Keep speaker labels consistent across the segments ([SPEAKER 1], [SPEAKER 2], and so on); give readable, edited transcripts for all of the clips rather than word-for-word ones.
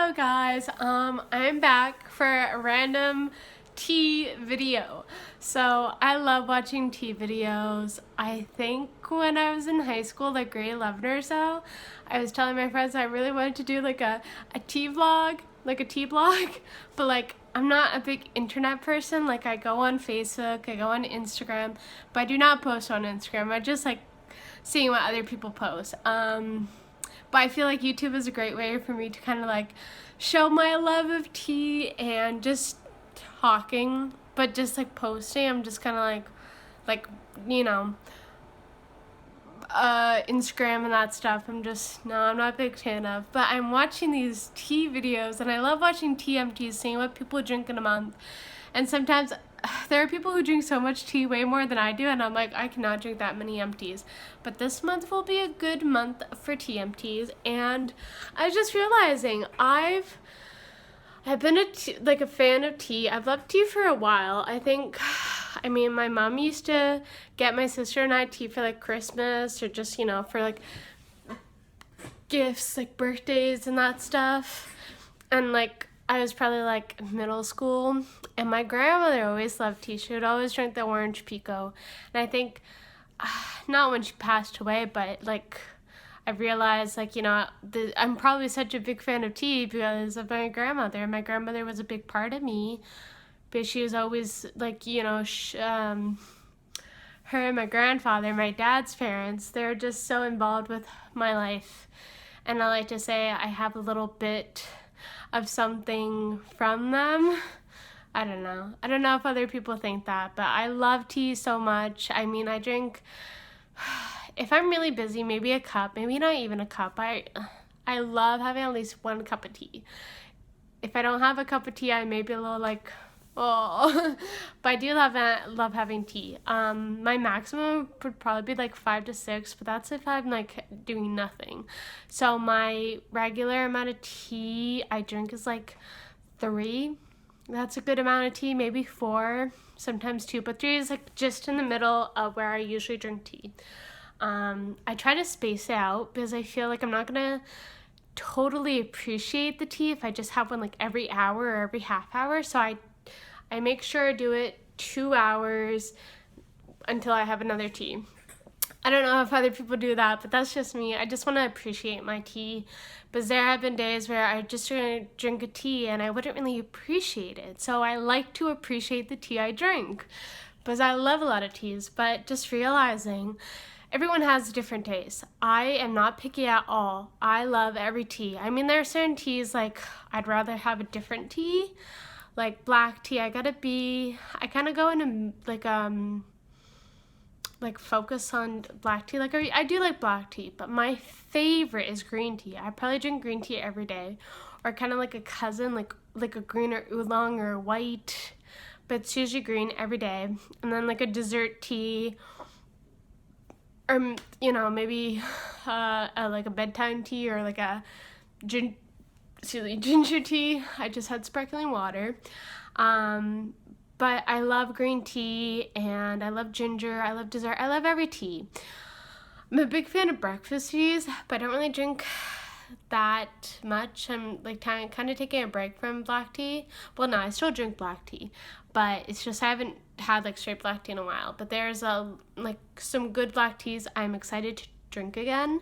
[SPEAKER 1] Hello guys, I'm back for a random tea video. So I love watching tea videos. I think when I was in high school, like grade 11 or so, I was telling my friends I really wanted to do like a tea vlog, like a tea blog, but like I'm not a big internet person. Like I go on Facebook, I go on Instagram, but I do not post on Instagram. I just like seeing what other people post. But I feel like YouTube is a great way for me to kind of like show my love of tea and just talking, but just like posting, I'm just kind of like, you know, Instagram and that stuff, I'm not a big fan of. But I'm watching these tea videos and I love watching TMTs, seeing what people drink in a month. And sometimes there are people who drink so much tea, way more than I do, and I'm like, I cannot drink that many empties. But this month will be a good month for TMTs, and I was just realizing I've been a fan of tea. I've loved tea for a while. I mean, my mom used to get my sister and I tea for like Christmas or just, you know, for like gifts, like birthdays and that stuff. And like, I was probably like middle school, and my grandmother always loved tea. She would always drink the orange Pico. And I think, not when she passed away, but like, I realized, like, you know, I'm probably such a big fan of tea because of my grandmother. My grandmother was a big part of me, but she was always, like, you know, her and my grandfather, my dad's parents, they're just so involved with my life. And I like to say I have a little bit of something from them. I don't know if other people think that, but I love tea so much. I mean, I drink, if I'm really busy, maybe a cup, maybe not even a cup. I love having at least one cup of tea. If I don't have a cup of tea, I may be a little like, oh, but I do love having tea. My maximum would probably be like 5 to 6, but that's if I'm like doing nothing. So my regular amount of tea I drink is like 3. That's a good amount of tea, maybe 4, sometimes 2, but 3 is like just in the middle of where I usually drink tea. I try to space it out because I feel like I'm not gonna totally appreciate the tea if I just have one like every hour or every half hour. So I make sure I do it 2 hours until I have another tea. I don't know if other people do that, but that's just me. I just want to appreciate my tea. But there have been days where I just drink a tea and I wouldn't really appreciate it. So I like to appreciate the tea I drink because I love a lot of teas. But just realizing everyone has different tastes. I am not picky at all. I love every tea. I mean, there are certain teas like I'd rather have a different tea. Like black tea, I kind of go into like focus on black tea. Like I do like black tea, but my favorite is green tea. I probably drink green tea every day, or kind of like a cousin, like a green or oolong or white, but it's usually green every day. And then like a dessert tea, or you know, maybe like a bedtime tea or like a ginger tea. I just had sparkling water. But I love green tea and I love ginger. I love dessert. I love every tea. I'm a big fan of breakfast teas, but I don't really drink that much. I'm like kind of taking a break from black tea. Well, no, I still drink black tea, but it's just I haven't had like straight black tea in a while. But there's like some good black teas I'm excited to drink again.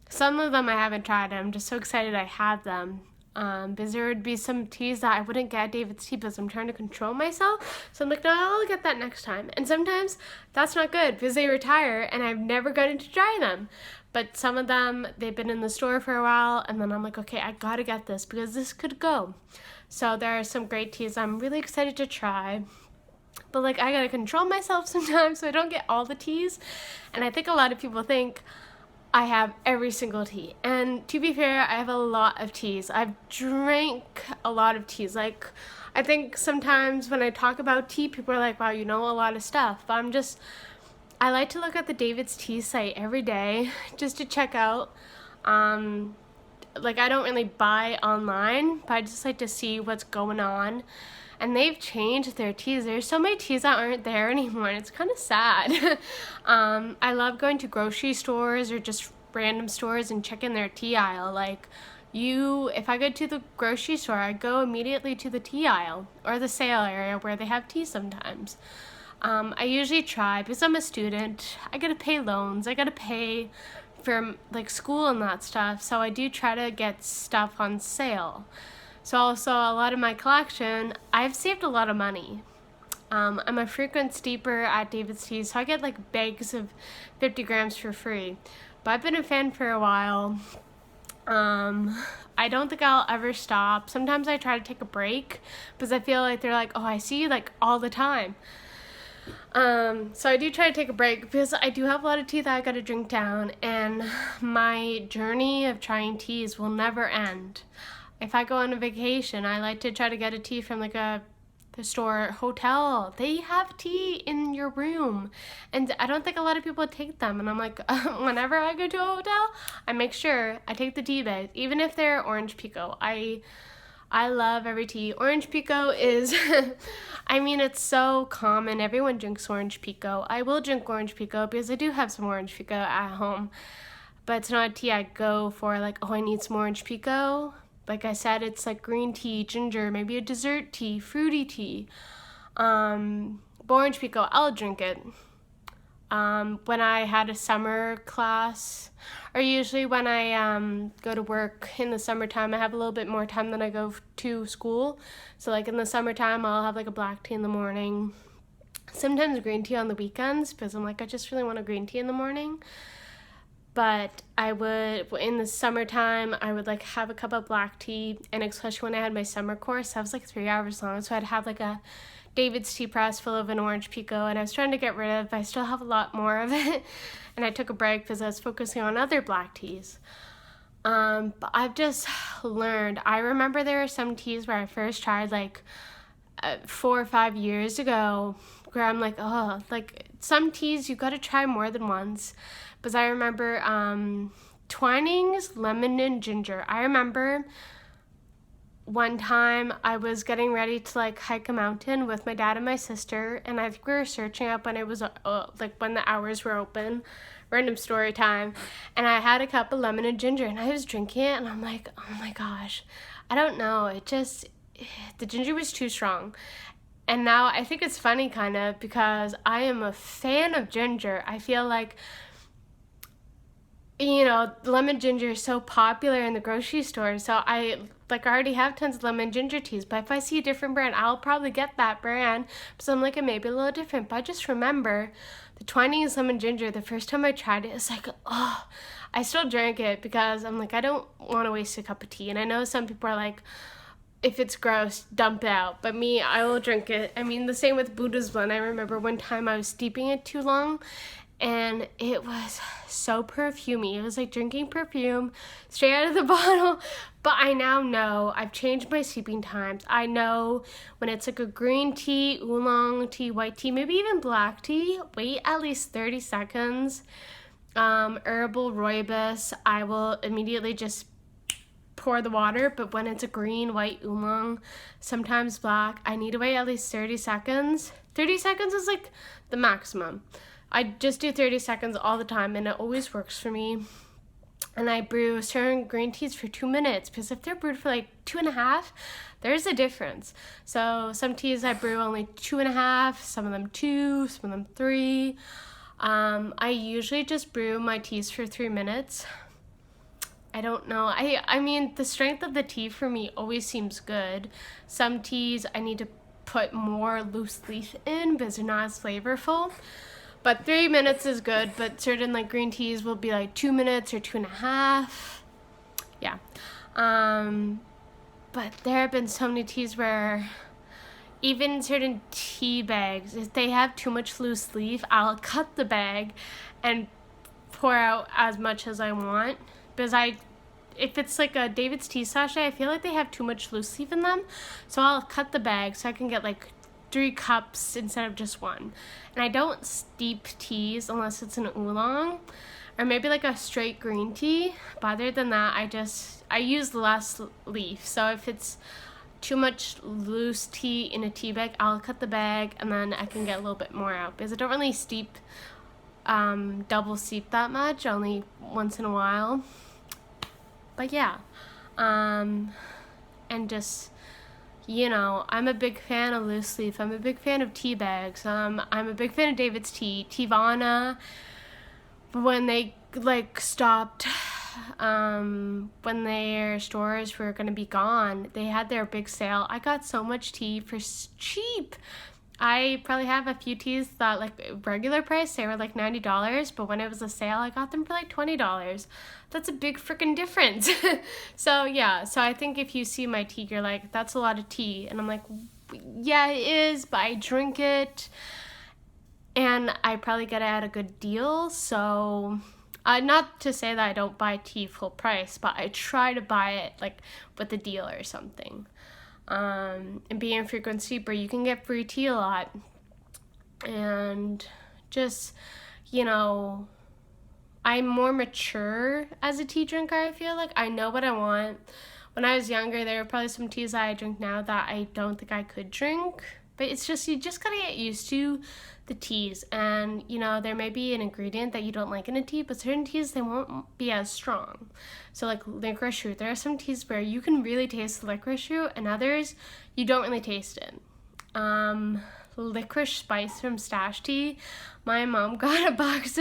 [SPEAKER 1] Some of them I haven't tried. I'm just so excited I have them. Because there would be some teas that I wouldn't get at David's Tea because I'm trying to control myself. So I'm like, no, I'll get that next time. And sometimes that's not good because they retire and I've never gotten to try them. But some of them, they've been in the store for a while and then I'm like, okay, I gotta get this because this could go. So there are some great teas I'm really excited to try. But like, I gotta control myself sometimes so I don't get all the teas. And I think a lot of people think I have every single tea. And to be fair, I have a lot of teas. I've drank a lot of teas. Like, I think sometimes when I talk about tea, people are like, wow, you know a lot of stuff. But I like to look at the David's Tea site every day just to check out. Like, I don't really buy online, but I just like to see what's going on. And they've changed their teas. There's so many teas that aren't there anymore, and it's kind of sad. I love going to grocery stores or just random stores and checking their tea aisle. Like, If I go to the grocery store, I go immediately to the tea aisle or the sale area where they have tea sometimes. I usually try, because I'm a student, I gotta pay loans, I gotta pay for like school and that stuff, so I do try to get stuff on sale. So also a lot of my collection, I've saved a lot of money. I'm a frequent steeper at David's Tea, so I get like bags of 50 grams for free. But I've been a fan for a while. I don't think I'll ever stop. Sometimes I try to take a break because I feel like they're like, oh, I see you like all the time. So I do try to take a break because I do have a lot of tea that I gotta drink down, and my journey of trying teas will never end. If I go on a vacation, I like to try to get a tea from like the store hotel. They have tea in your room, and I don't think a lot of people take them, and I'm like, whenever I go to a hotel, I make sure I take the tea bags, even if they're orange pekoe. I love every tea. Orange pekoe is, I mean, it's so common. Everyone drinks orange pekoe. I will drink orange pekoe because I do have some orange pekoe at home. But it's not a tea I go for like, oh, I need some orange pekoe. Like I said, it's like green tea, ginger, maybe a dessert tea, fruity tea. But orange pekoe, I'll drink it. When I had a summer class, or usually when I go to work in the summertime, I have a little bit more time than I go to school. So like in the summertime, I'll have like a black tea in the morning. Sometimes green tea on the weekends because I'm like, I just really want a green tea in the morning. But in the summertime, I would like have a cup of black tea, and especially when I had my summer course, that was like 3 hours long, so I'd have like a David's tea press full of an orange pekoe, and I was trying to get rid of, but I still have a lot more of it, and I took a break because I was focusing on other black teas. But I've just learned, I remember there were some teas where I first tried like 4 or 5 years ago, where I'm like, oh, like some teas you gotta try more than once. Because I remember Twinings, lemon, and ginger. I remember one time I was getting ready to like hike a mountain with my dad and my sister, and I think we were searching up when it was like when the hours were open. Random story time. And I had a cup of lemon and ginger, and I was drinking it, and I'm like, oh my gosh, I don't know, the ginger was too strong. And now I think it's funny kind of because I am a fan of ginger. I feel like, you know, lemon ginger is so popular in the grocery store, so I already have tons of lemon ginger teas, but if I see a different brand, I'll probably get that brand, so I'm like, it may be a little different. But I just remember the Twinings lemon ginger, the first time I tried it, it's like, oh, I still drank it because I'm like, I don't want to waste a cup of tea. And I know some people are like, if it's gross, dump it out. But me, I will drink it. I mean, the same with Buddha's Blend. I remember one time I was steeping it too long, and it was so perfumey. It was like drinking perfume straight out of the bottle. But I now know, I've changed my steeping times. I know when it's like a green tea, oolong tea, white tea, maybe even black tea, wait at least 30 seconds. Herbal rooibos, I will immediately just pour the water. But when it's a green, white, oolong, sometimes black, I need to wait at least 30 seconds. 30 seconds is like the maximum. I just do 30 seconds all the time, and it always works for me. And I brew certain green teas for 2 minutes, because if they're brewed for like 2.5, there's a difference. So some teas I brew only 2.5, some of them 2, some of them 3. I usually just brew my teas for 3 minutes. I don't know. I mean, the strength of the tea for me always seems good. Some teas I need to put more loose leaf in because they're not as flavorful. But 3 minutes is good, but certain like green teas will be like 2 minutes or 2.5. Yeah. But there have been so many teas where even certain tea bags, if they have too much loose leaf, I'll cut the bag and pour out as much as I want. Because if it's like a David's tea sachet, I feel like they have too much loose leaf in them. So I'll cut the bag so I can get like 3 cups instead of just 1. And I don't steep teas unless it's an oolong or maybe like a straight green tea. But other than that, I use less leaf. So if it's too much loose tea in a tea bag, I'll cut the bag and then I can get a little bit more out, because I don't really steep, double steep that much, only once in a while. But yeah, And just, I'm a big fan of loose leaf. I'm a big fan of tea bags. I'm a big fan of David's Tea. Teavana, when they stopped, when their stores were gonna be gone, they had their big sale. I got so much tea for cheap. I probably have a few teas that regular price, they were $90, but when it was a sale, I got them for $20. That's a big freaking difference. So I think if you see my tea, you're like, that's a lot of tea. And I'm like, yeah, it is, but I drink it and I probably get it at a good deal. So not to say that I don't buy tea full price, but I try to buy it with a deal or something. And being a frequent sleeper, you can get free tea a lot. And just, I'm more mature as a tea drinker, I feel like. I know what I want. When I was younger, there were probably some teas that I drink now that I don't think I could drink. But it's just, you just gotta get used to the teas. And, there may be an ingredient that you don't like in a tea, but certain teas, they won't be as strong. So licorice root, there are some teas where you can really taste the licorice root, and others, you don't really taste it. Licorice spice from Stash Tea, my mom got a box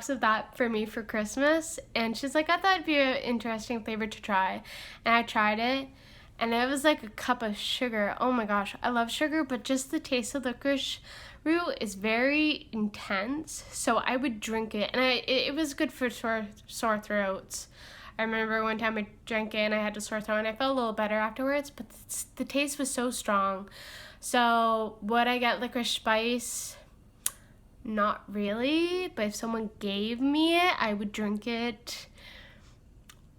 [SPEAKER 1] of that for me for Christmas, and she's like, I thought it'd be an interesting flavor to try. And I tried it, and it was like a cup of sugar. Oh my gosh, I love sugar, but just the taste of licorice root is very intense, so I would drink it, and it was good for sore throats. I remember one time I drank it and I had a sore throat, and I felt a little better afterwards, but the taste was so strong. So would I get licorice spice? Not really, but if someone gave me it, I would drink it.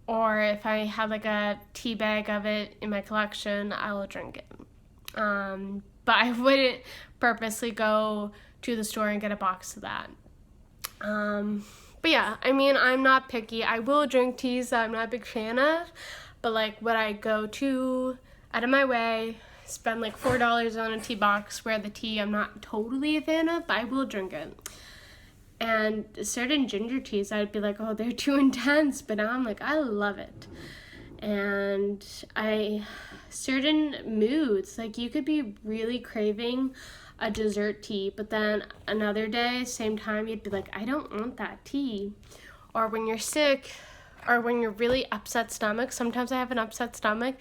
[SPEAKER 1] Or if I had a tea bag of it in my collection, I will drink it. But I wouldn't purposely go to the store and get a box of that. But yeah, I'm not picky. I will drink teas that I'm not a big fan of, but would I go to out of my way, spend $4 on a tea box where the tea I'm not totally a fan of, but I will drink it. And certain ginger teas, I'd be like, oh, they're too intense, but now I'm I love it. And certain moods, you could be really craving a dessert tea, but then another day, same time, you'd be like, I don't want that tea. Or when you're sick, or when you're really upset stomach, sometimes I have an upset stomach,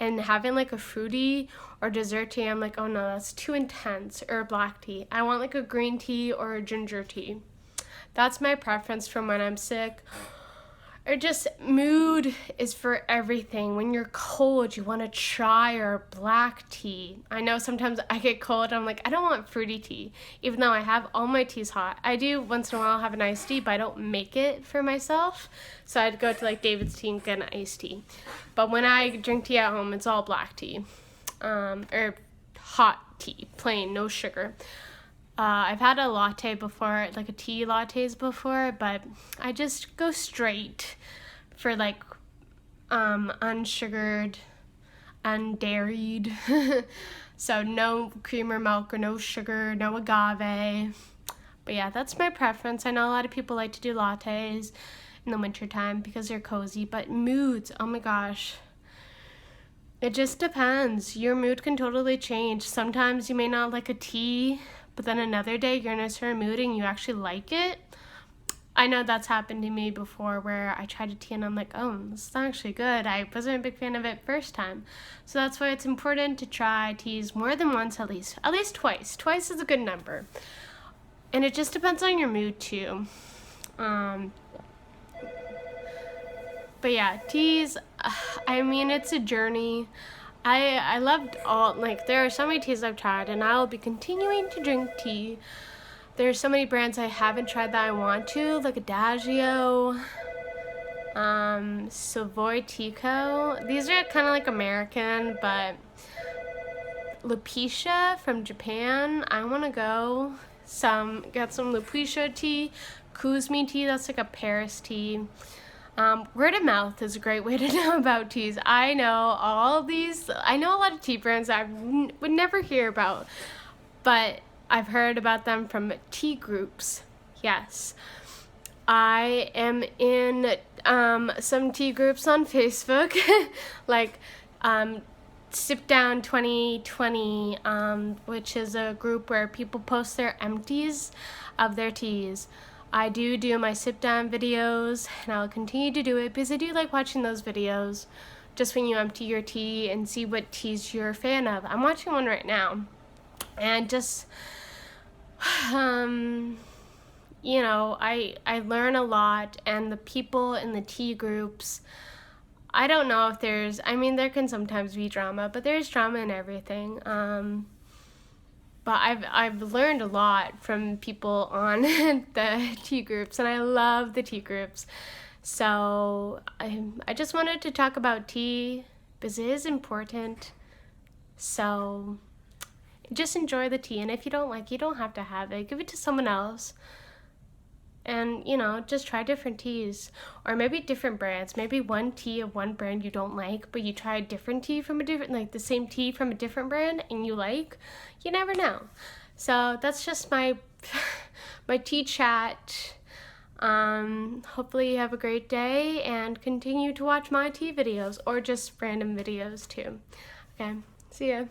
[SPEAKER 1] and having a fruity or dessert tea, I'm like, oh no, that's too intense. Or a black tea. I want a green tea or a ginger tea. That's my preference from when I'm sick. Or just mood is for everything. When you're cold, you want a chai or a black tea. I know sometimes I get cold, I'm like, I don't want fruity tea, even though I have all my teas hot. I do once in a while have an iced tea, but I don't make it for myself. So I'd go to David's Tea and get an iced tea. But when I drink tea at home, it's all black tea. Or hot tea, plain, no sugar. I've had a latte before, a tea lattes before, but I just go straight for unsugared, undairied. So no cream or milk or no sugar, no agave. But yeah, that's my preference. I know a lot of people like to do lattes in the wintertime because they're cozy, but moods, oh my gosh. It just depends. Your mood can totally change. Sometimes you may not like a tea, but then another day you're in a certain mood and you actually like it. I know that's happened to me before where I tried a tea and I'm like, oh, this is actually good. I wasn't a big fan of it first time. So that's why it's important to try teas more than once at least. At least twice. Twice is a good number. And it just depends on your mood too. But yeah, teas, it's a journey. I loved all, there are so many teas I've tried, and I'll be continuing to drink tea. There's so many brands I haven't tried that I want to, Adagio, Savoy Tea Co. These are kind of American, but Lupicia from Japan, I want to go get some Lupicia tea, Kuzmi tea, that's a Paris tea. Word of mouth is a great way to know about teas. I know a lot of tea brands I would never hear about, but I've heard about them from tea groups, yes. I am in some tea groups on Facebook, like Sip Down 2020, which is a group where people post their empties of their teas. I do my sip down videos, and I'll continue to do it because I do like watching those videos just when you empty your tea and see what teas you're a fan of. I'm watching one right now, and just you know, I learn a lot, and the people in the tea groups, I don't know if I mean, there can sometimes be drama, but there's drama in everything. But I've learned a lot from people on the tea groups, and I love the tea groups. So I just wanted to talk about tea because it is important. So just enjoy the tea, and if you don't like it, you don't have to have it. Give it to someone else. And, you know, just try different teas, or maybe different brands. Maybe one tea of one brand you don't like, but you try a different tea from like the same tea from a different brand and you like. You never know. So that's just my tea chat. Hopefully you have a great day and continue to watch my tea videos, or just random videos too. Okay, see ya.